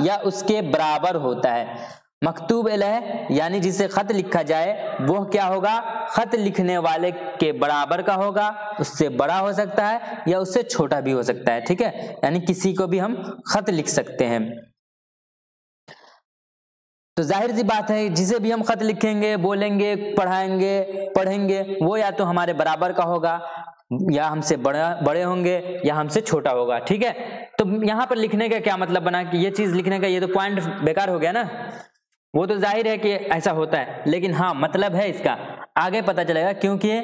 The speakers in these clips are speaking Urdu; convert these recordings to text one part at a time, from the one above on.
یا اس کے برابر ہوتا ہے۔ مکتوب علیہ یعنی جسے خط لکھا جائے وہ کیا ہوگا؟ خط لکھنے والے کے برابر کا ہوگا، اس سے بڑا ہو سکتا ہے یا اس سے چھوٹا بھی ہو سکتا ہے، ٹھیک ہے، یعنی کسی کو بھی ہم خط لکھ سکتے ہیں۔ تو ظاہر سی بات ہے جسے بھی ہم خط لکھیں گے، بولیں گے، پڑھیں گے وہ یا تو ہمارے برابر کا ہوگا یا ہم سے بڑے ہوں گے یا ہم سے چھوٹا ہوگا، ٹھیک ہے۔ تو یہاں پر لکھنے کا کیا مطلب بنا کہ یہ چیز لکھنے کا، یہ تو پوائنٹ بیکار ہو گیا نا، وہ تو ظاہر ہے کہ ایسا ہوتا ہے، لیکن ہاں مطلب ہے اس کا، آگے پتہ چلے گا، کیونکہ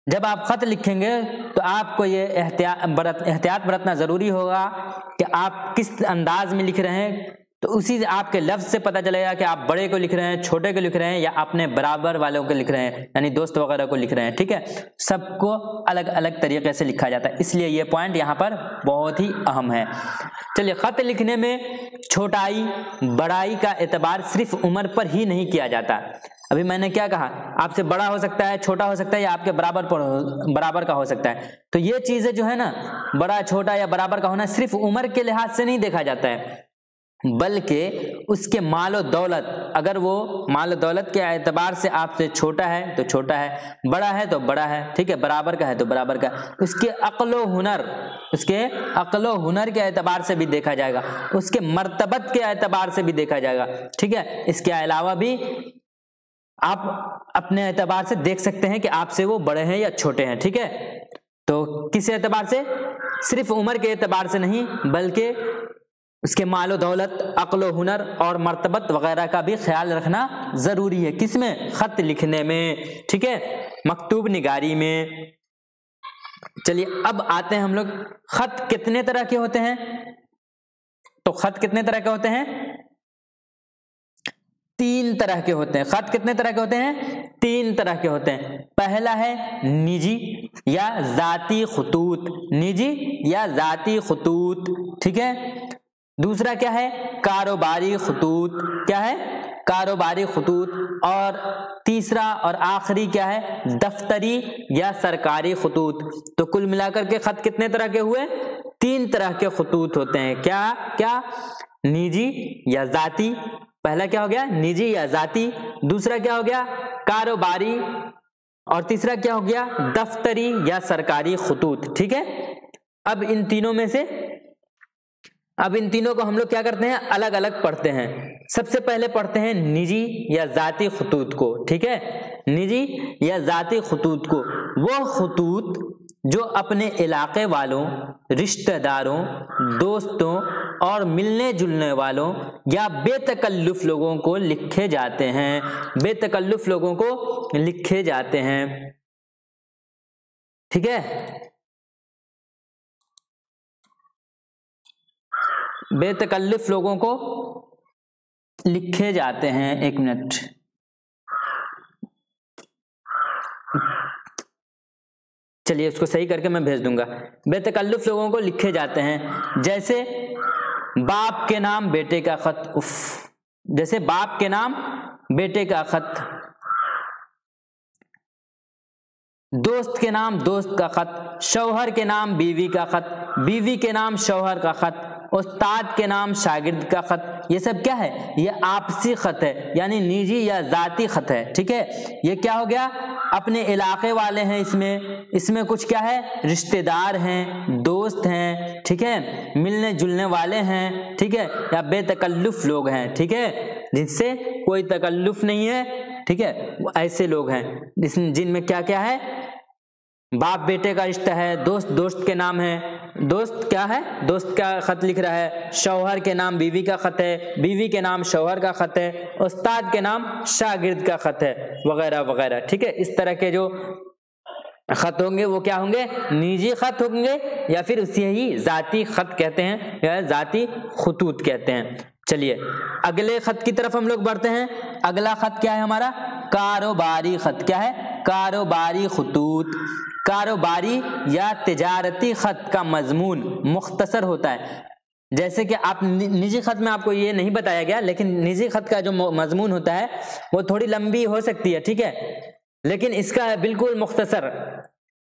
جب آپ خط لکھیں گے تو آپ کو یہ احتیاط برتنا ضروری ہوگا کہ آپ کس انداز میں لکھ رہے ہیں، تو اسی سے آپ کے لفظ سے پتہ چلے گا کہ آپ بڑے کو لکھ رہے ہیں، چھوٹے کو لکھ رہے ہیں یا اپنے برابر والوں کو لکھ رہے ہیں، یعنی دوست وغیرہ کو لکھ رہے ہیں، ٹھیک ہے۔ سب کو الگ الگ طریقے سے لکھا جاتا ہے، اس لیے یہ پوائنٹ یہاں پر بہت ہی اہم ہے۔ چلیے، خط لکھنے میں چھوٹائی بڑائی کا اعتبار صرف عمر پر ہی نہیں کیا جاتا۔ ابھی میں نے کیا کہا، آپ سے بڑا ہو سکتا ہے، چھوٹا ہو سکتا ہے یا آپ کے برابر کا ہو سکتا ہے، تو یہ چیزیں جو ہے نا، بڑا چھوٹا یا برابر کا ہونا صرف عمر کے لحاظ سے نہیں دیکھا جاتا ہے، بلکہ اس کے مال و دولت، اگر وہ مال و دولت کے اعتبار سے آپ سے چھوٹا ہے تو چھوٹا ہے، بڑا ہے تو بڑا ہے، ٹھیک ہے، برابر کا ہے تو برابر کا، اس کے عقل و ہنر کے اعتبار سے بھی دیکھا جائے گا، اس کے مرتبت کے اعتبار سے بھی دیکھا جائے گا، ٹھیک ہے۔ اس کے علاوہ بھی آپ اپنے اعتبار سے دیکھ سکتے ہیں کہ آپ سے وہ بڑے ہیں یا چھوٹے ہیں، ٹھیک ہے۔ تو کس اعتبار سے؟ صرف عمر کے اعتبار سے نہیں، بلکہ اس کے مال و دولت، عقل و ہنر اور مرتبت وغیرہ کا بھی خیال رکھنا ضروری ہے، کس میں؟ خط لکھنے میں، ٹھیک ہے، مکتوب نگاری میں۔ چلیے اب آتے ہیں ہم لوگ، خط کتنے طرح کے ہوتے ہیں؟ تو خط کتنے طرح کے ہوتے ہیں؟ 3 طرح کے ہوتے ہیں۔ خط کتنے طرح کے ہوتے ہیں؟ 3 طرح کے ہوتے ہیں۔ پہلا ہے نجی یا ذاتی خطوط، نجی یا ذاتی خطوط، ٹھیک ہے۔ دوسرا کیا ہے؟ کاروباری خطوط، کیا ہے؟ کاروباری خطوط۔ اور تیسرا اور آخری کیا ہے؟ دفتری یا سرکاری خطوط۔ تو کل ملا کر کے خط کتنے طرح کے ہوئے؟ 3 طرح کے خطوط ہوتے ہیں۔ کیا؟ نجی یا ذاتی، پہلا کیا ہو گیا؟ نجی یا ذاتی، دوسرا کیا ہو گیا؟ کاروباری، اور تیسرا کیا ہو گیا؟ دفتری یا سرکاری خطوط، ٹھیک ہے۔ اب ان تینوں کو ہم لوگ کیا کرتے ہیں؟ الگ الگ پڑھتے ہیں۔ سب سے پہلے پڑھتے ہیں نجی یا ذاتی خطوط کو، ٹھیک ہے۔ نجی یا ذاتی خطوط کو، وہ خطوط جو اپنے علاقے والوں، رشتہ داروں، دوستوں اور ملنے جلنے والوں یا بے تکلف لوگوں کو لکھے جاتے ہیں، بے تکلف لوگوں کو لکھے جاتے ہیں، ٹھیک ہے۔ بے تکلف لوگوں کو لکھے جاتے ہیں، ایک منٹ، چلیے اس کو صحیح کر کے میں بھیج دوں گا۔ بے تکلف لوگوں کو لکھے جاتے ہیں، جیسے باپ کے نام بیٹے کا خط، جیسے باپ کے نام بیٹے کا خط، دوست کے نام دوست کا خط، شوہر کے نام بیوی کا خط، بیوی کے نام شوہر کا خط، استاد کے نام شاگرد کا خط۔ یہ سب کیا ہے؟ یہ آپسی خط ہے، یعنی نجی یا ذاتی خط ہے، ٹھیک ہے۔ یہ کیا ہو گیا؟ اپنے علاقے والے ہیں، اس میں کچھ کیا ہے؟ رشتہ دار ہیں، دوست ہیں، ٹھیک ہے، ملنے جلنے والے ہیں، ٹھیک ہے، یا بے تکلف لوگ ہیں، ٹھیک ہے، جن سے کوئی تکلف نہیں ہے، ٹھیک ہے، ایسے لوگ ہیں جن میں کیا کیا ہے؟ باپ بیٹے کا رشتہ ہے، دوست کے نام ہے، دوست کیا ہے؟ دوست کا خط لکھ رہا ہے، شوہر کے نام بیوی کا خط ہے، بیوی کے نام شوہر کا خط ہے، استاد کے نام شاگرد کا خط ہے، وغیرہ وغیرہ، ٹھیک ہے۔ اس طرح کے جو خط ہوں گے وہ کیا ہوں گے؟ نجی خط ہوں گے، یا پھر اسے ہی ذاتی خط کہتے ہیں یا ذاتی خطوط کہتے ہیں۔ چلیے اگلے خط کی طرف ہم لوگ بڑھتے ہیں۔ اگلا خط کیا ہے ہمارا؟ کاروباری خط۔ کیا ہے؟ کاروباری خطوط۔ کاروباری یا تجارتی خط کا مضمون مختصر ہوتا ہے، جیسے کہ آپ نجی خط میں آپ کو یہ نہیں بتایا گیا، لیکن نجی خط کا جو مضمون ہوتا ہے وہ تھوڑی لمبی ہو سکتی ہے، ٹھیک ہے، لیکن اس کا بالکل مختصر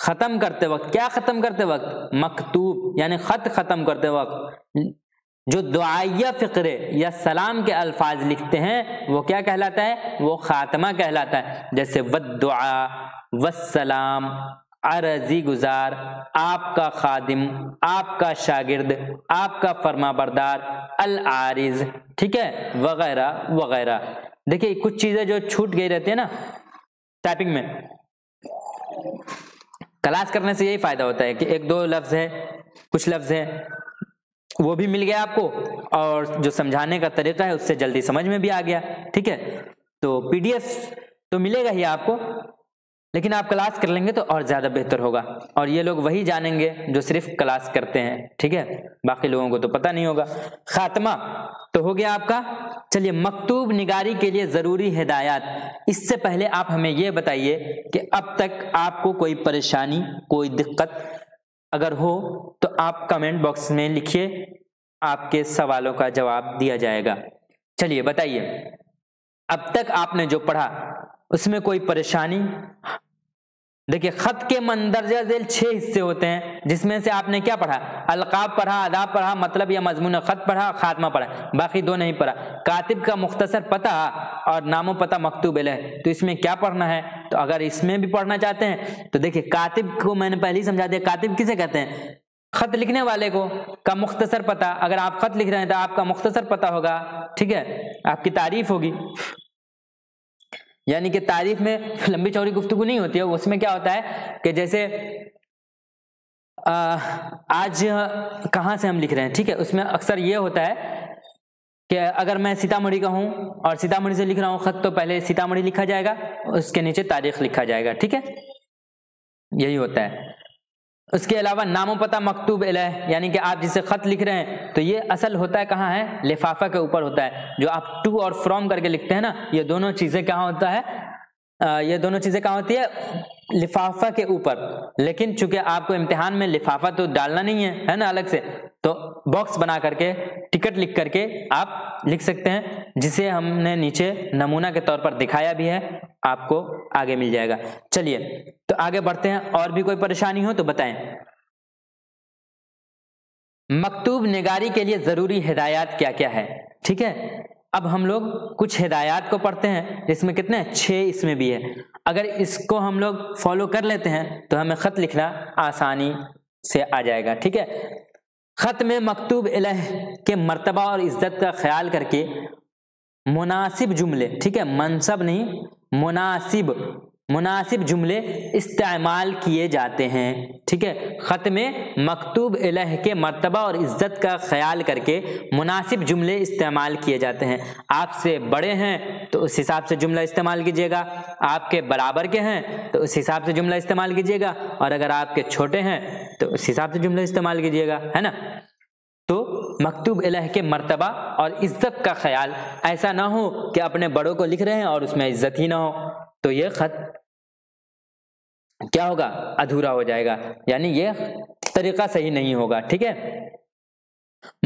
ختم کرتے وقت، کیا ختم کرتے وقت؟ مکتوب یعنی خط ختم کرتے وقت جو دعائیہ فقرے یا سلام کے الفاظ لکھتے ہیں وہ کیا کہلاتا ہے؟ وہ خاتمہ کہلاتا ہے. جیسے والدعاء، والسلام، عرضی گزار، آپ کا خادم، آپ کا شاگرد، آپ کا فرما بردار، العارض، ٹھیک ہے، وغیرہ وغیرہ. دیکھیے کچھ چیزیں جو چھوٹ گئی رہتی ہیں نا ٹائپنگ میں، کلاس کرنے سے یہی فائدہ ہوتا ہے کہ ایک دو لفظ ہے، کچھ لفظ ہے وہ بھی مل گیا آپ کو، اور جو سمجھانے کا طریقہ ہے اس سے جلدی سمجھ میں بھی آ گیا. ٹھیک ہے، تو پی ڈی ایف تو ملے گا ہی آپ کو، لیکن آپ کلاس کر لیں گے تو اور زیادہ بہتر ہوگا. اور یہ لوگ وہی جانیں گے جو صرف کلاس کرتے ہیں. ٹھیک ہے، باقی لوگوں کو تو پتہ نہیں ہوگا. خاتمہ تو ہو گیا آپ کا. چلیے مکتوب نگاری کے لیے ضروری ہدایات. اس سے پہلے آپ ہمیں یہ بتائیے کہ اب تک آپ کو کوئی پریشانی، کوئی دقت اگر ہو تو آپ کمنٹ باکس میں لکھیے، آپ کے سوالوں کا جواب دیا جائے گا. چلیے بتائیے، اب تک آپ نے جو پڑھا اس میں کوئی پریشانی؟ دیکھیے خط کے مندرجہ ذیل 6 حصے ہوتے ہیں، جس میں سے آپ نے کیا پڑھا؟ القاب پڑھا، آداب پڑھا، مطلب یا مضمون خط پڑھا، خاتمہ پڑھا، باقی 2 نہیں پڑھا. کاتب کا مختصر پتہ اور نام و پتہ مکتوب علیہ، تو اس میں کیا پڑھنا ہے؟ تو اگر اس میں بھی پڑھنا چاہتے ہیں تو دیکھیے کاتب کو میں نے پہلے ہی سمجھا دیا. کاتب کسے کہتے ہیں؟ خط لکھنے والے کو کا مختصر پتہ. اگر آپ خط لکھ رہے ہیں تو آپ کا مختصر پتہ ہوگا. ٹھیک ہے، آپ کی تعریف ہوگی، یعنی کہ تعریف میں لمبی چوڑی گفتگو نہیں ہوتی ہے. اس میں کیا ہوتا ہے کہ جیسے آج کہاں سے ہم لکھ رہے ہیں، ٹھیک ہے، اس میں اکثر یہ ہوتا ہے کہ اگر میں سیتامڑھی کا ہوں اور سیتامڑھی سے لکھ رہا ہوں خط، تو پہلے سیتامڑھی لکھا جائے گا، اس کے نیچے تاریخ لکھا جائے گا. ٹھیک ہے، یہی ہوتا ہے. اس کے علاوہ نام و پتہ مکتوب علیہ، یعنی کہ آپ جسے خط لکھ رہے ہیں تو یہ اصل ہوتا ہے کہاں ہے؟ لفافہ کے اوپر ہوتا ہے. جو آپ ٹو اور فرام کر کے لکھتے ہیں نا، یہ دونوں چیزیں کہاں ہوتا ہے؟ یہ دونوں چیزیں کہاں ہوتی ہے؟ لفافہ کے اوپر. لیکن چونکہ آپ کو امتحان میں لفافہ تو ڈالنا نہیں ہے نا الگ سے، تو باکس بنا کر کے ٹکٹ لکھ کر کے آپ لکھ سکتے ہیں، جسے ہم نے نیچے نمونہ کے طور پر دکھایا بھی ہے، آپ کو آگے مل جائے گا. چلیے تو آگے بڑھتے ہیں. اور بھی کوئی پریشانی ہو تو بتائیں. مکتوب نگاری کے لیے ضروری ہدایات کیا کیا ہے؟ ٹھیک ہے، اب ہم لوگ کچھ ہدایات کو پڑھتے ہیں، جس میں کتنے 6 اس میں بھی ہے. اگر اس کو ہم لوگ فالو کر لیتے ہیں تو ہمیں خط لکھنا آسانی سے آ جائے گا. ٹھیک ہے، خط میں مکتوب علیہ کے مرتبہ اور عزت کا خیال کر کے مناسب جملے، ٹھیک ہے، منصب نہیں، مناسب جملے استعمال کیے جاتے ہیں. ٹھیک ہے، خط میں مکتوب علیہ کے مرتبہ اور عزت کا خیال کر کے مناسب جملے استعمال کیے جاتے ہیں. آپ سے بڑے ہیں تو اس حساب سے جملہ استعمال کیجیے گا، آپ کے برابر کے ہیں تو اس حساب سے جملہ استعمال کیجیے گا، اور اگر آپ کے چھوٹے ہیں تو اس حساب سے جملہ استعمال کیجیے گا، ہے نا. تو مکتوب الہ کے مرتبہ اور عزت کا خیال، ایسا نہ ہو کہ اپنے بڑوں کو لکھ رہے ہیں اور اس میں عزت ہی نہ ہو، تو یہ خط کیا ہوگا؟ ادھورا ہو جائے گا، یعنی یہ طریقہ صحیح نہیں ہوگا. ٹھیک ہے،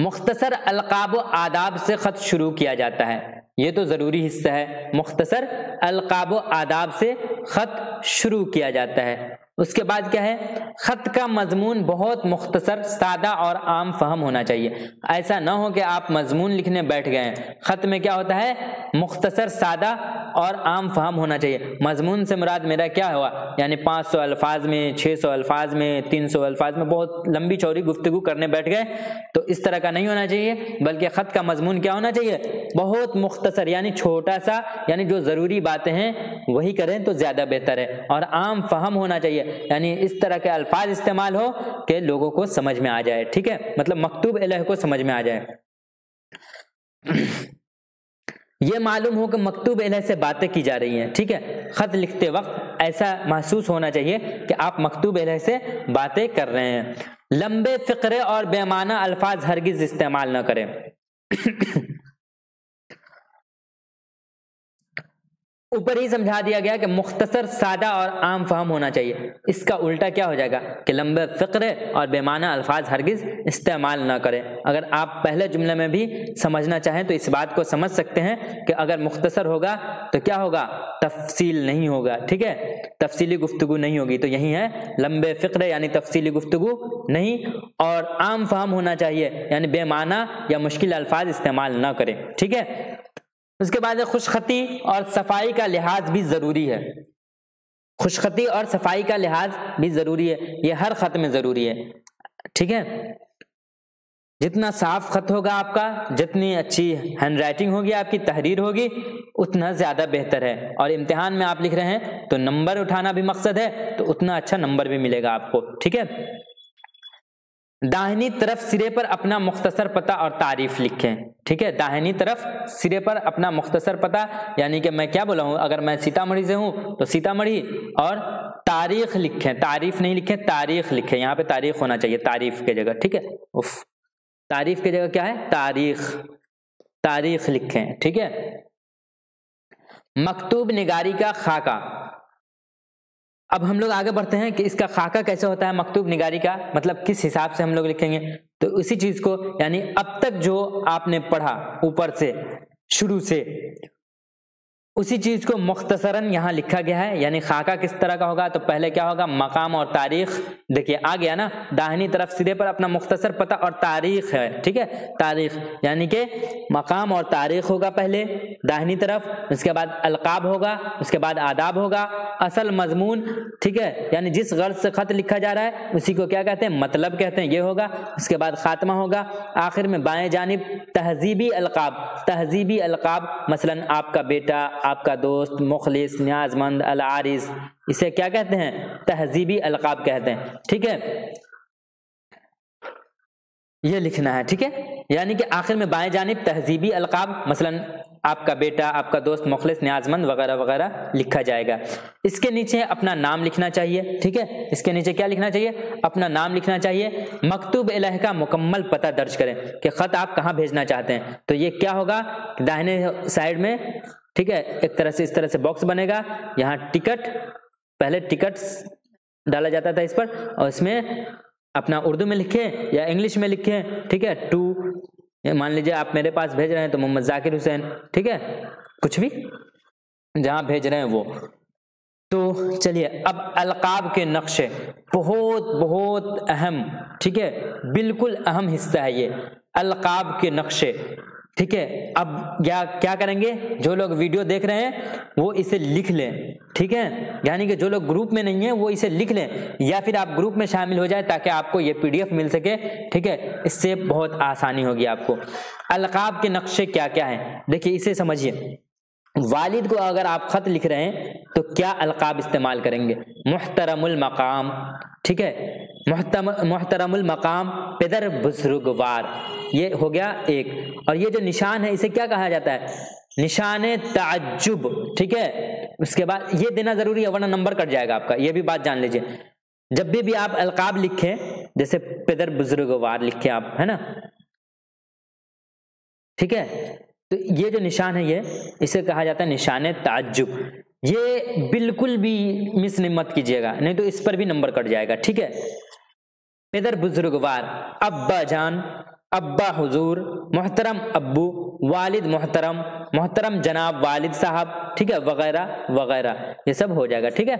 مختصر القاب و آداب سے خط شروع کیا جاتا ہے، یہ تو ضروری حصہ ہے. مختصر القاب و آداب سے خط شروع کیا جاتا ہے. اس کے بعد کیا ہے؟ خط کا مضمون بہت مختصر، سادہ اور عام فہم ہونا چاہیے. ایسا نہ ہو کہ آپ مضمون لکھنے بیٹھ گئے ہیں. خط میں کیا ہوتا ہے؟ مختصر، سادہ اور عام فہم ہونا چاہیے. مضمون سے مراد میرا کیا ہوا؟ یعنی 500 الفاظ میں، 600 الفاظ میں، 300 الفاظ میں بہت لمبی چوڑی گفتگو کرنے بیٹھ گئے تو اس طرح کا نہیں ہونا چاہیے. بلکہ خط کا مضمون کیا ہونا چاہیے؟ بہت مختصر، یعنی چھوٹا سا، یعنی جو ضروری باتیں ہیں وہی کریں تو زیادہ بہتر ہے. اور عام فہم ہونا چاہیے، یعنی اس طرح کے الفاظ استعمال ہو کہ لوگوں کو سمجھ میں آ جائے. ٹھیک ہے، مطلب مکتوب الہ کو سمجھ میں آ جائے. یہ معلوم ہو کہ مکتوب الہ سے باتیں کی جا رہی ہیں. ٹھیک ہے، خط لکھتے وقت ایسا محسوس ہونا چاہیے کہ آپ مکتوب الہ سے باتیں کر رہے ہیں. لمبے فقرے اور بے معنی الفاظ ہرگز استعمال نہ کریں. اوپر ہی سمجھا دیا گیا کہ مختصر، سادہ اور عام فہم ہونا چاہیے. اس کا الٹا کیا ہو جائے گا کہ لمبے فقرے اور بے معنی الفاظ ہرگز استعمال نہ کریں. اگر آپ پہلے جملے میں بھی سمجھنا چاہیں تو اس بات کو سمجھ سکتے ہیں کہ اگر مختصر ہوگا تو کیا ہوگا، تفصیل نہیں ہوگا. ٹھیک ہے، تفصیلی گفتگو نہیں ہوگی. تو یہی ہے لمبے فقرے یعنی تفصیلی گفتگو نہیں، اور عام فہم ہونا چاہیے یعنی بے معنی یا مشکل الفاظ استعمال نہ کریں. ٹھیک ہے. اس کے بعد خوش خطی اور صفائی کا لحاظ بھی ضروری ہے. خوش خطی اور صفائی کا لحاظ بھی ضروری ہے، یہ ہر خط میں ضروری ہے. ٹھیک ہے، جتنا صاف خط ہوگا آپ کا، جتنی اچھی ہینڈ رائٹنگ ہوگی، آپ کی تحریر ہوگی، اتنا زیادہ بہتر ہے. اور امتحان میں آپ لکھ رہے ہیں تو نمبر اٹھانا بھی مقصد ہے، تو اتنا اچھا نمبر بھی ملے گا آپ کو. ٹھیک ہے. داہنی طرف سرے پر اپنا مختصر پتہ اور تعریف لکھیں. ٹھیک ہے، داہنی طرف سرے پر اپنا مختصر پتہ، یعنی کہ میں کیا بولا ہوں، اگر میں سیتامڑھی سے ہوں تو سیتامڑھی، اور تاریخ لکھیں، تعریف نہیں لکھیں، تاریخ لکھیں. یہاں پہ تاریخ ہونا چاہیے تعریف کی جگہ. ٹھیک ہے، تعریف کی جگہ کیا ہے، تاریخ. تاریخ لکھیں. ٹھیک ہے. مکتوب نگاری کا خاکہ. اب ہم لوگ آگے بڑھتے ہیں کہ اس کا خاکہ کیسے ہوتا ہے، مکتوب نگاری کا مطلب کس حساب سے ہم لوگ لکھیں گے. تو اسی چیز کو یعنی اب تک جو آپ نے پڑھا اوپر سے شروع سے، اسی چیز کو مختصراً یہاں لکھا گیا ہے. یعنی خاکہ کس طرح کا ہوگا، تو پہلے کیا ہوگا، مقام اور تاریخ. دیکھیے آ گیا نا، داہنی طرف سرے پر اپنا مختصر پتہ اور تاریخ ہے. ٹھیک ہے، تاریخ یعنی کہ مقام اور تاریخ ہوگا پہلے داہنی طرف، اس کے بعد القاب ہوگا، اس کے بعد آداب ہوگا، اصل مضمون. ٹھیک ہے، یعنی جس غرض سے خط لکھا جا رہا ہے اسی کو کیا کہتے ہیں، مطلب کہتے ہیں، یہ ہوگا. اس کے بعد خاتمہ ہوگا. آخر میں بائیں جانب تہذیبی القاب. تہذیبی القاب مثلاً آپ کا بیٹا، آپ کا دوست، مخلص، نیاز مند، العارض، اسے کیا کہتے ہیں، تہذیبی القاب کہتے ہیں. ٹھیک ہے، یہ لکھنا ہے. ٹھیک ہے، یعنی کہ آخر میں بائیں جانب تہذیبی القاب مثلاً آپ کا بیٹا، آپ کا دوست، مخلص، نیاز مند وغیرہ وغیرہ لکھا جائے گا. اس کے نیچے اپنا نام لکھنا چاہیے. ٹھیک ہے، اس کے نیچے کیا لکھنا چاہیے، اپنا نام لکھنا چاہیے. مکتوب الہ کا مکمل پتہ درج کریں کہ خط آپ کہاں بھیجنا چاہتے ہیں. تو یہ کیا ہوگا، داہنے سائڈ میں، ٹھیک ہے، ایک طرح سے اس طرح سے باکس بنے گا. یہاں ٹکٹ، پہلے ٹکٹ ڈالا جاتا تھا اس پر، اور اس میں اپنا اردو میں لکھیں یا انگلش میں لکھیں. ٹھیک ہے، ٹو، مان لیجیے آپ میرے پاس بھیج رہے ہیں تو محمد ذاکر حسین. ٹھیک ہے، کچھ بھی جہاں بھیج رہے ہیں وہ. تو چلیے اب القاب کے نقشے، بہت بہت اہم. ٹھیک ہے، بالکل اہم حصہ ہے یہ القاب کے نقشے. ٹھیک ہے، اب کیا کریں گے، جو لوگ ویڈیو دیکھ رہے ہیں وہ اسے لکھ لیں. ٹھیک ہے، یعنی کہ جو لوگ گروپ میں نہیں ہیں وہ اسے لکھ لیں، یا پھر آپ گروپ میں شامل ہو جائیں تاکہ آپ کو یہ PDF مل سکے. ٹھیک ہے، اس سے بہت آسانی ہوگی آپ کو. القاب کے نقشے کیا کیا ہیں، دیکھیے اسے سمجھیے. والد کو اگر آپ خط لکھ رہے ہیں تو کیا القاب استعمال کریں گے، محترم المقام. ٹھیک ہے، محترم المقام، پدر بزرگوار، یہ ہو گیا ایک. اور یہ جو نشان ہے اسے کیا کہا جاتا ہے، نشان تعجب. ٹھیک ہے، اس کے بعد یہ دینا ضروری ہے ورنہ نمبر کٹ جائے گا آپ کا، یہ بھی بات جان لیجئے. جب بھی آپ القاب لکھیں، جیسے پدر بزرگوار لکھیں آپ، ہے نا. ٹھیک ہے، تو یہ جو نشان ہے یہ اسے کہا جاتا ہے نشان تعجب. یہ بالکل بھی مس مت کیجیے گا، نہیں تو اس پر بھی نمبر کٹ جائے گا. ٹھیک ہے، پدر بزرگوار، ابا جان، ابا حضور، محترم ابو، والد محترم، محترم جناب والد صاحب. ٹھیک ہے، وغیرہ وغیرہ، یہ سب ہو جائے گا. ٹھیک ہے،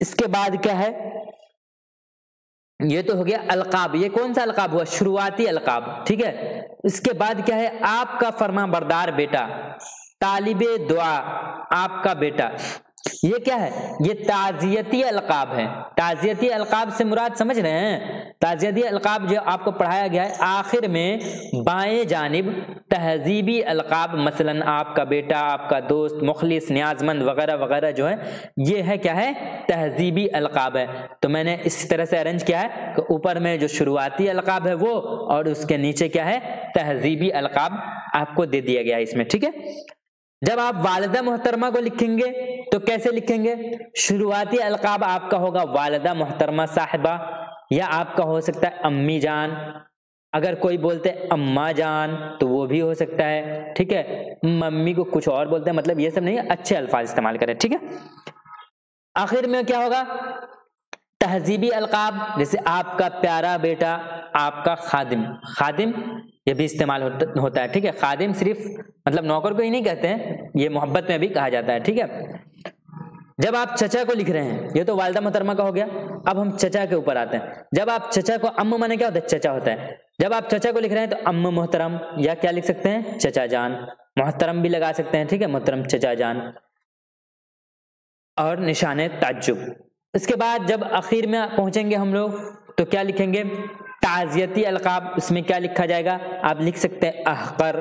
اس کے بعد کیا ہے، یہ تو ہو گیا القاب. یہ کون سا القاب ہوا، شروعاتی القاب. ٹھیک ہے، اس کے بعد کیا ہے، آپ کا فرما بردار بیٹا، طالب دعا، آپ کا بیٹا. یہ کیا ہے، یہ تعزیتی القاب ہے. تعزیتی القاب سے مراد سمجھ رہے ہیں، تعزیتی القاب جو آپ کو پڑھایا گیا ہے آخر میں بائیں جانب تہذیبی القاب مثلاً آپ کا بیٹا، آپ کا دوست، مخلص، نیاز مند وغیرہ وغیرہ جو ہے یہ ہے کیا ہے، تہذیبی القاب ہے. تو میں نے اس طرح سے ارینج کیا ہے کہ اوپر میں جو شروعاتی القاب ہے وہ، اور اس کے نیچے کیا ہے، تہذیبی القاب آپ کو دے دیا گیا ہے اس میں. ٹھیک ہے، جب آپ والدہ محترمہ کو لکھیں گے تو کیسے لکھیں گے، شروعاتی القاب آپ کا ہوگا والدہ محترمہ صاحبہ، یا آپ کا ہو سکتا ہے امی جان، اگر کوئی بولتے اماں جان تو وہ بھی ہو سکتا ہے، ٹھیک ہے، ممی کو کچھ اور بولتے ہیں، مطلب یہ سب نہیں، اچھے الفاظ استعمال کریں، ٹھیک ہے۔ آخر میں کیا ہوگا؟ تہذیبی القاب، جیسے آپ کا پیارا بیٹا، آپ کا خادم، خادم یہ بھی استعمال ہوتا ہے، ٹھیک ہے۔ خادم صرف مطلب نوکر کو ہی نہیں کہتے ہیں، یہ محبت میں بھی کہا جاتا ہے، ٹھیک ہے۔ جب آپ چچا کو لکھ رہے ہیں، یہ تو والدہ محترمہ کا ہو گیا، اب ہم چچا کے اوپر آتے ہیں۔ جب آپ چچا کو، ام مانے کیا ہوتا ہے؟ چچا ہوتا ہے۔ جب آپ چچا کو لکھ رہے ہیں تو ام محترم، یا کیا لکھ سکتے ہیں؟ چچا جان، محترم بھی لگا سکتے ہیں، ٹھیک ہے، محترم چچا جان، اور نشان تعجب۔ اس کے بعد جب آخر میں پہنچیں گے ہم لوگ تو کیا لکھیں گے؟ تعزیتی القاب، اس میں کیا لکھا جائے گا؟ آپ لکھ سکتے ہیں احقر،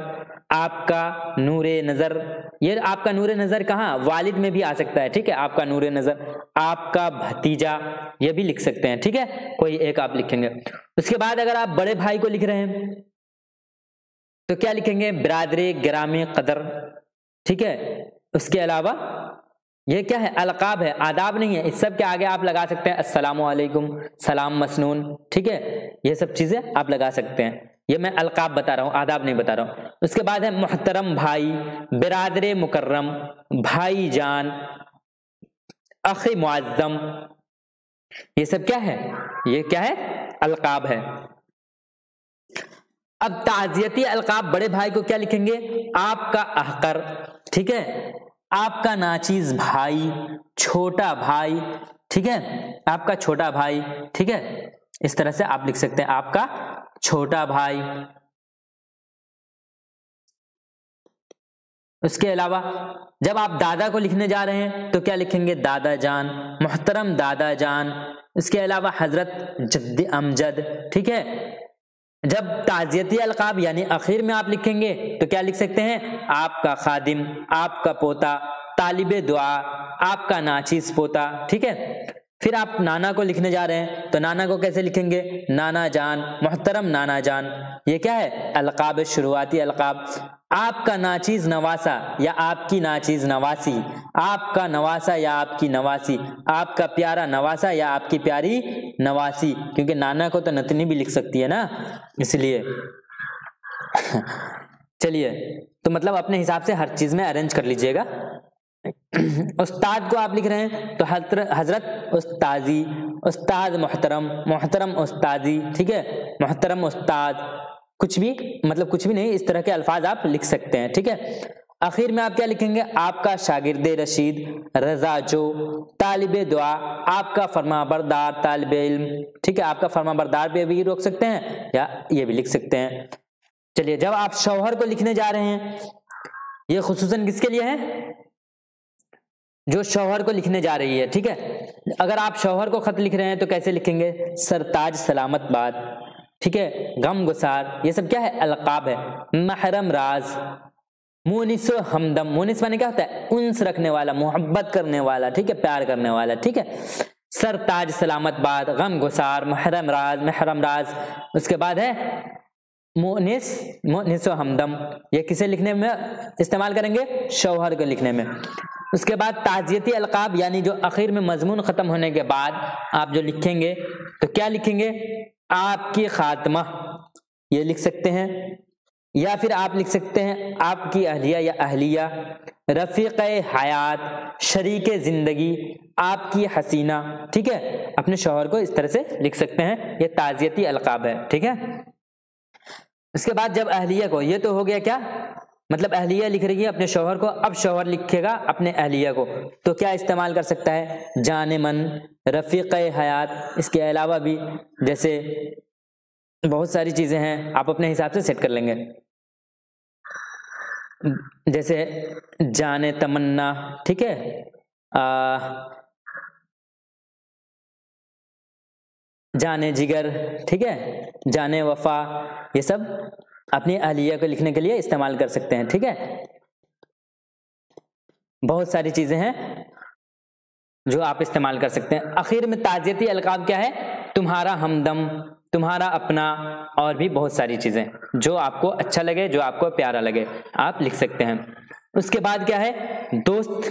آپ کا نور نظر، یہ آپ کا نور نظر کہاں؟ والد میں بھی آ سکتا ہے، ٹھیک ہے، آپ کا نور نظر، آپ کا بھتیجا، یہ بھی لکھ سکتے ہیں، ٹھیک ہے، کوئی ایک آپ لکھیں گے۔ اس کے بعد اگر آپ بڑے بھائی کو لکھ رہے ہیں تو کیا لکھیں گے؟ برادر گرامی قدر، ٹھیک ہے۔ اس کے علاوہ یہ کیا ہے؟ القاب ہے، آداب نہیں ہے، اس سب کے آگے آپ لگا سکتے ہیں السلام علیکم، سلام مسنون، ٹھیک ہے، یہ سب چیزیں آپ لگا سکتے ہیں، یہ میں القاب بتا رہا ہوں، آداب نہیں بتا رہا ہوں۔ اس کے بعد ہے محترم بھائی، برادر مکرم، بھائی جان، اخ معظم، یہ سب کیا ہے؟ یہ کیا ہے؟ القاب ہے۔ اب تعزیتی القاب بڑے بھائی کو کیا لکھیں گے؟ آپ کا احقر، ٹھیک ہے، آپ کا ناچیز بھائی، چھوٹا بھائی، ٹھیک ہے، آپ کا چھوٹا بھائی، ٹھیک ہے، اس طرح سے آپ لکھ سکتے ہیں آپ کا چھوٹا بھائی۔ اس کے علاوہ جب آپ دادا کو لکھنے جا رہے ہیں تو کیا لکھیں گے؟ دادا جان، محترم دادا جان۔ اس کے علاوہ حضرت جد امجد، ٹھیک ہے۔ جب تعزیتی القاب یعنی اخیر میں آپ لکھیں گے تو کیا لکھ سکتے ہیں؟ آپ کا خادم، آپ کا پوتا، طالب دعا، آپ کا ناچیز پوتا، ٹھیک ہے۔ پھر آپ نانا کو لکھنے جا رہے ہیں تو نانا کو کیسے لکھیں گے؟ نانا جان، محترم نانا جان، یہ کیا ہے؟ القاب، شروعاتی القاب۔ آپ کا ناچیز نواسا یا آپ کی ناچیز نواسی، آپ کا نواسا یا آپ کی نواسی، آپ کا پیارا نواسا یا آپ کی پیاری نواسی، کیونکہ نانا کو تو نتنی بھی لکھ سکتی ہے نا، اس لیے چلیے، تو مطلب اپنے حساب سے ہر چیز میں ارینج کر لیجئے گا۔ استاد کو آپ لکھ رہے ہیں تو حضرت استاذی، استاد محترم، محترم استاذی، ٹھیک ہے، محترم استاد، کچھ بھی مطلب کچھ بھی نہیں، اس طرح کے الفاظ آپ لکھ سکتے ہیں، ٹھیک ہے۔ آخر میں آپ کیا لکھیں گے؟ آپ کا شاگرد رشید، رضا جو، طالب دعا، آپ کا فرما بردار طالب علم، ٹھیک ہے، آپ کا فرما بردار پہ بھی روک سکتے ہیں یا یہ بھی لکھ سکتے ہیں۔ چلیے، جب آپ شوہر کو لکھنے جا رہے ہیں، یہ خصوصاً کس کے لیے ہے؟ جو شوہر کو لکھنے جا رہی ہے، ٹھیک ہے۔ اگر آپ شوہر کو خط لکھ رہے ہیں تو کیسے لکھیں گے؟ سرتاج سلامت باد، ٹھیک ہے، غم گسار، یہ سب کیا ہے؟ القاب ہے۔ محرم راز، مونس و ہمدم، مونس مانے کیا ہوتا ہے؟ انس رکھنے والا، محبت کرنے والا، ٹھیک ہے، پیار کرنے والا، ٹھیک ہے۔ سرتاج سلامت باد، غم گسار، محرم راز، محرم راز۔ اس کے بعد ہے مونس و ہمدم، یہ کسے لکھنے میں استعمال کریں گے؟ شوہر کو لکھنے میں۔ اس کے بعد تعزیتی القاب یعنی جو آخر میں مضمون ختم ہونے کے بعد آپ جو لکھیں گے تو کیا لکھیں گے؟ آپ کی خاتمہ، یہ لکھ سکتے ہیں، یا پھر آپ لکھ سکتے ہیں آپ کی اہلیہ یا اہلیہ، رفیق حیات، شریک زندگی، آپ کی حسینہ، ٹھیک ہے، اپنے شوہر کو اس طرح سے لکھ سکتے ہیں، یہ تعزیتی القاب ہے، ٹھیک ہے۔ اس کے بعد جب اہلیہ کو، یہ تو ہو گیا کیا مطلب اہلیہ لکھ رہی ہے اپنے شوہر کو، اب شوہر لکھے گا اپنے اہلیہ کو تو کیا استعمال کر سکتا ہے؟ جان من، رفیق حیات۔ اس کے علاوہ بھی جیسے بہت ساری چیزیں ہیں، آپ اپنے حساب سے سیٹ کر لیں گے، جیسے جان تمنا، ٹھیک ہے، جان جگر، ٹھیک ہے، جان وفا، یہ سب اپنی اہلیہ کو لکھنے کے لیے استعمال کر سکتے ہیں، ٹھیک ہے۔ بہت ساری چیزیں ہیں جو آپ استعمال کر سکتے ہیں۔ آخر میں تعزیتی القاب کیا ہے؟ تمہارا ہمدم، تمہارا اپنا، اور بھی بہت ساری چیزیں جو آپ کو اچھا لگے، جو آپ کو پیارا لگے، آپ لکھ سکتے ہیں۔ اس کے بعد کیا ہے؟ دوست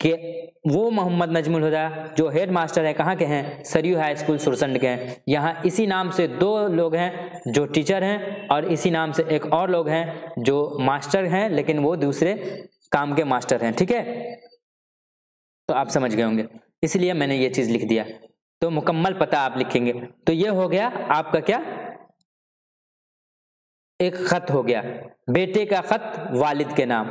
کہ وہ محمد نجم الہدیٰ جو ہیڈ ماسٹر ہے کہاں کے ہیں؟ سریو ہائی اسکول سرسنڈ کے ہیں. یہاں اسی نام سے 2 لوگ ہیں جو ٹیچر ہیں اور اسی نام سے ایک اور لوگ ہیں جو ماسٹر ہیں لیکن وہ دوسرے کام کے ماسٹر ہیں. ٹھیک ہے، تو آپ سمجھ گئے ہوں گے، اس لیے میں نے یہ چیز لکھ دیا. تو مکمل پتہ آپ لکھیں گے. تو یہ ہو گیا آپ کا کیا، ایک خط ہو گیا، بیٹے کا خط والد کے نام.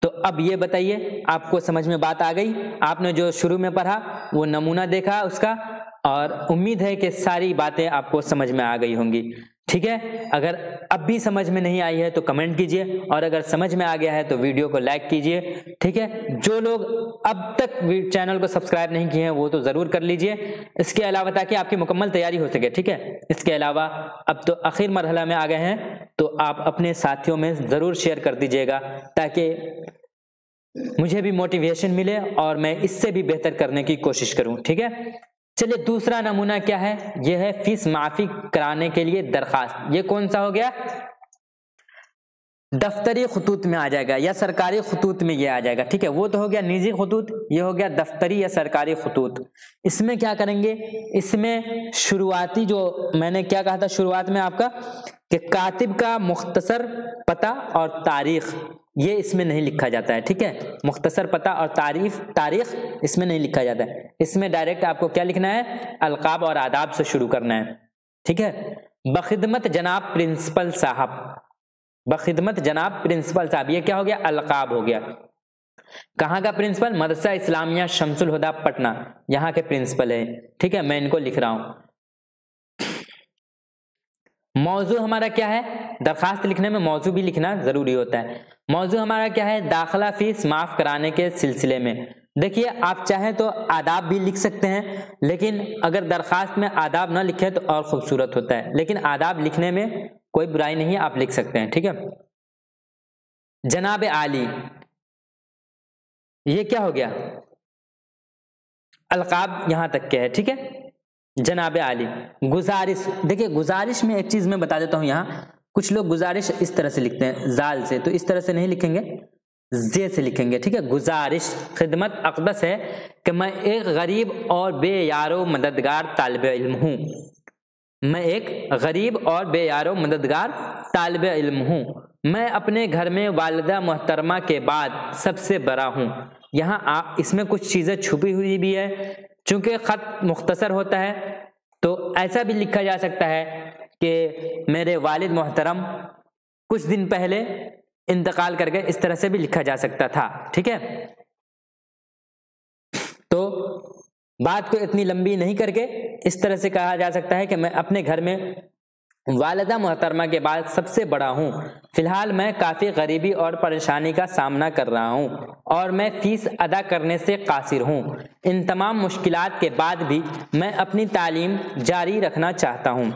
تو اب یہ بتائیے آپ کو سمجھ میں بات آ گئی؟ آپ نے جو شروع میں پڑھا وہ نمونہ دیکھا اس کا، اور امید ہے کہ ساری باتیں آپ کو سمجھ میں آ گئی ہوں گی. ٹھیک ہے، اگر اب بھی سمجھ میں نہیں آئی ہے تو کمنٹ کیجئے، اور اگر سمجھ میں آ گیا ہے تو ویڈیو کو لائک کیجئے. ٹھیک ہے، جو لوگ اب تک چینل کو سبسکرائب نہیں کیے ہیں وہ تو ضرور کر لیجئے، اس کے علاوہ تاکہ آپ کی مکمل تیاری ہو سکے. ٹھیک ہے، اس کے علاوہ اب تو آخر مرحلہ میں آ گئے ہیں تو آپ اپنے ساتھیوں میں ضرور شیئر کر دیجئے گا تاکہ مجھے بھی موٹیویشن ملے اور میں اس سے بھی بہتر کرنے کی کوشش کروں. ٹھیک ہے، چلیے دوسرا نمونہ کیا ہے، یہ ہے فیس معافی کرانے کے لیے درخواست. یہ کون سا ہو گیا؟ دفتری خطوط میں آ جائے گا یا سرکاری خطوط میں یہ آ جائے گا. ٹھیک ہے، وہ تو ہو گیا نجی خطوط، یہ ہو گیا دفتری یا سرکاری خطوط. اس میں کیا کریں گے، اس میں شروعاتی جو میں نے کیا کہا تھا شروعات میں آپ کا کہ کاتب کا مختصر پتہ اور تاریخ یہ اس میں نہیں لکھا جاتا ہے. ٹھیک ہے، مختصر پتہ اور تاریخ اس میں نہیں لکھا جاتا ہے. اس میں ڈائریکٹ آپ کو کیا لکھنا ہے، القاب اور آداب سے شروع کرنا ہے. ٹھیک ہے، بخدمت جناب پرنسپل صاحب، بخدمت جناب پرنسپل صاحب، یہ کیا ہو گیا، القاب ہو گیا. کہاں کا پرنسپل؟ مدرسہ اسلامیہ شمس الہدیٰ پٹنہ، یہاں کے پرنسپل ہے. ٹھیک ہے، میں ان کو لکھ رہا ہوں. موضوع ہمارا کیا ہے، درخواست لکھنے میں موضوع بھی لکھنا ضروری ہوتا ہے. موضوع ہمارا کیا ہے، داخلہ فیس معاف کرانے کے سلسلے میں. دیکھیے آپ چاہیں تو آداب بھی لکھ سکتے ہیں، لیکن اگر درخواست میں آداب نہ لکھیں تو اور خوبصورت ہوتا ہے، لیکن آداب لکھنے میں کوئی برائی نہیں ہے، آپ لکھ سکتے ہیں. ٹھیک ہے، جناب عالی، یہ کیا ہو گیا، القاب یہاں تک کے ہے. ٹھیک ہے، جناب عالی. گزارش، دیکھیے گزارش میں ایک چیز میں بتا دیتا ہوں، یہاں کچھ لوگ گزارش اس طرح سے لکھتے ہیں زال سے، تو اس طرح سے نہیں لکھیں گے، زے سے لکھیں گے. ٹھیک ہے، گزارش خدمت اقدس ہے کہ میں ایک غریب اور بے یار و مددگار طالب علم ہوں. میں ایک غریب اور بے یار و مددگار طالب علم ہوں. میں اپنے گھر میں والدہ محترمہ کے بعد سب سے بڑا ہوں. یہاں اس میں کچھ چیزیں چھپی ہوئی بھی ہے، چونکہ خط مختصر ہوتا ہے تو ایسا بھی لکھا جا سکتا ہے کہ میرے والد محترم کچھ دن پہلے انتقال کر گئے، اس طرح سے بھی لکھا جا سکتا تھا. ٹھیک ہے، تو بات کو اتنی لمبی نہیں کر کے اس طرح سے کہا جا سکتا ہے کہ میں اپنے گھر میں والدہ محترمہ کے بعد سب سے بڑا ہوں. فی الحال میں کافی غریبی اور پریشانی کا سامنا کر رہا ہوں اور میں فیس ادا کرنے سے قاصر ہوں. ان تمام مشکلات کے بعد بھی میں اپنی تعلیم جاری رکھنا چاہتا ہوں.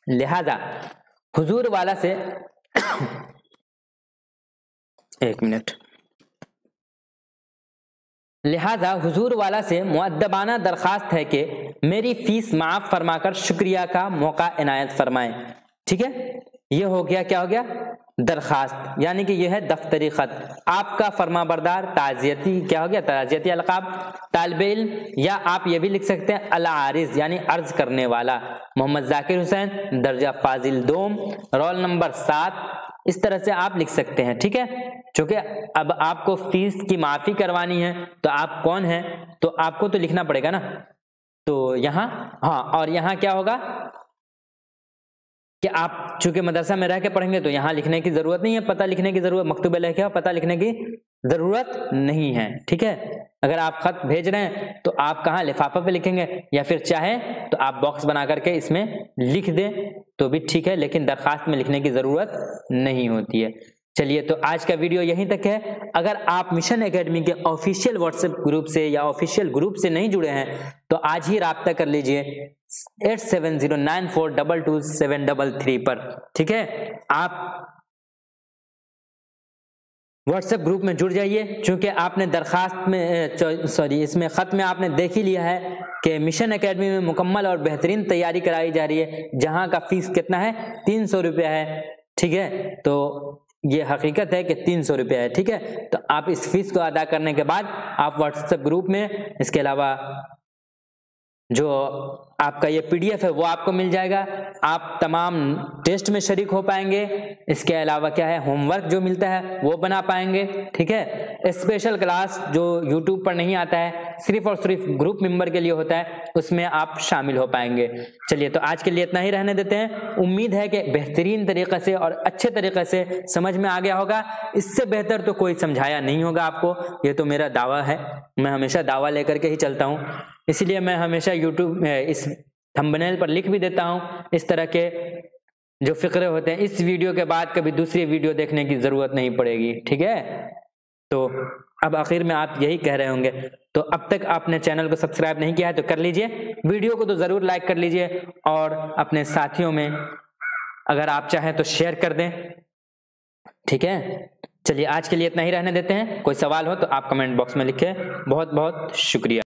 لہذا حضور والا سے ایک منٹ، لہذا حضور والا سے مؤدبانہ درخواست ہے کہ میری فیس معاف فرما کر شکریہ کا موقع عنایت فرمائیں. ٹھیک ہے، یہ ہو گیا، کیا ہو گیا، درخواست، یعنی کہ یہ ہے دفتری خط. آپ کا فرما بردار تعزیتی، کیا ہو گیا، تعزیتی القاب طالب علم، یا آپ یہ بھی لکھ سکتے ہیں العارض یعنی عرض کرنے والا، محمد ذاکر حسین، درجہ فاضل دوم، رول نمبر 7، اس طرح سے آپ لکھ سکتے ہیں. ٹھیک ہے، چونکہ اب آپ کو فیس کی معافی کروانی ہے تو آپ کون ہیں، تو آپ کو تو لکھنا پڑے گا نا. تو یہاں ہاں، اور یہاں کیا ہوگا کہ آپ چونکہ مدرسہ میں رہ کے پڑھیں گے تو یہاں لکھنے کی ضرورت نہیں ہے، پتہ لکھنے کی ضرورت، مکتوبہ لکھ کے پتہ لکھنے کی ضرورت نہیں ہے. ٹھیک ہے، اگر آپ خط بھیج رہے ہیں تو آپ کہاں لفافہ پہ لکھیں گے، یا پھر چاہیں تو آپ باکس بنا کر کے اس میں لکھ دیں تو بھی ٹھیک ہے، لیکن درخواست میں لکھنے کی ضرورت نہیں ہوتی ہے. چلیے تو آج کا ویڈیو یہیں تک ہے. اگر آپ مشن اکیڈمی کے آفیشیل واٹس ایپ گروپ سے یا آفیشیل گروپ سے نہیں جڑے ہیں تو آج ہی رابطہ کر لیجئے 8709422733 پر. ٹھیک ہے، آپ واٹس ایپ گروپ میں جڑ جائیے، چونکہ آپ نے درخواست میں اس میں خط میں آپ نے دیکھ ہی لیا ہے کہ مشن اکیڈمی میں مکمل اور بہترین تیاری کرائی جا رہی ہے، جہاں کا فیس کتنا ہے، 300 روپیہ ہے. ٹھیک ہے، تو یہ حقیقت ہے کہ 300 روپیہ ہے، ٹھیک ہے. تو آپ اس فیس کو ادا کرنے کے بعد آپ واٹس ایپ گروپ میں اس کے علاوہ جو آپ کا یہ PDF ہے وہ آپ کو مل جائے گا. آپ تمام ٹیسٹ میں شریک ہو پائیں گے. اس کے علاوہ کیا ہے، ہوم ورک جو ملتا ہے وہ بنا پائیں گے، ٹھیک ہے. اسپیشل کلاس جو یوٹیوب پر نہیں آتا ہے، صرف اور صرف گروپ ممبر کے لیے ہوتا ہے، اس میں آپ شامل ہو پائیں گے. چلیے تو آج کے لیے اتنا ہی رہنے دیتے ہیں. امید ہے کہ بہترین طریقے سے اور اچھے طریقے سے سمجھ میں آ گیا ہوگا. اس سے بہتر تو کوئی سمجھایا نہیں ہوگا آپ کو. یہ تو میرا دعویٰ ہے، میں ہمیشہ دعویٰ لے کر کے ہی چلتا ہوں. اسی لیے میں ہمیشہ یوٹیوب میں اس تھمبنیل پر لکھ بھی دیتا ہوں اس طرح کے جو فقرے ہوتے ہیں. اس ویڈیو کے بعد کبھی دوسری ویڈیو دیکھنے کی ضرورت نہیں پڑے گی، ٹھیک ہے. تو اب آخر میں آپ یہی کہہ رہے ہوں گے، تو اب تک آپ نے چینل کو سبسکرائب نہیں کیا ہے تو کر لیجئے، ویڈیو کو تو ضرور لائک کر لیجئے، اور اپنے ساتھیوں میں اگر آپ چاہیں تو شیئر کر دیں، ٹھیک ہے. چلیے آج کے لیے اتنا ہی رہنے دیتے ہیں. کوئی سوال ہو تو آپ کمنٹ باکس میں لکھیں. بہت بہت شکریہ.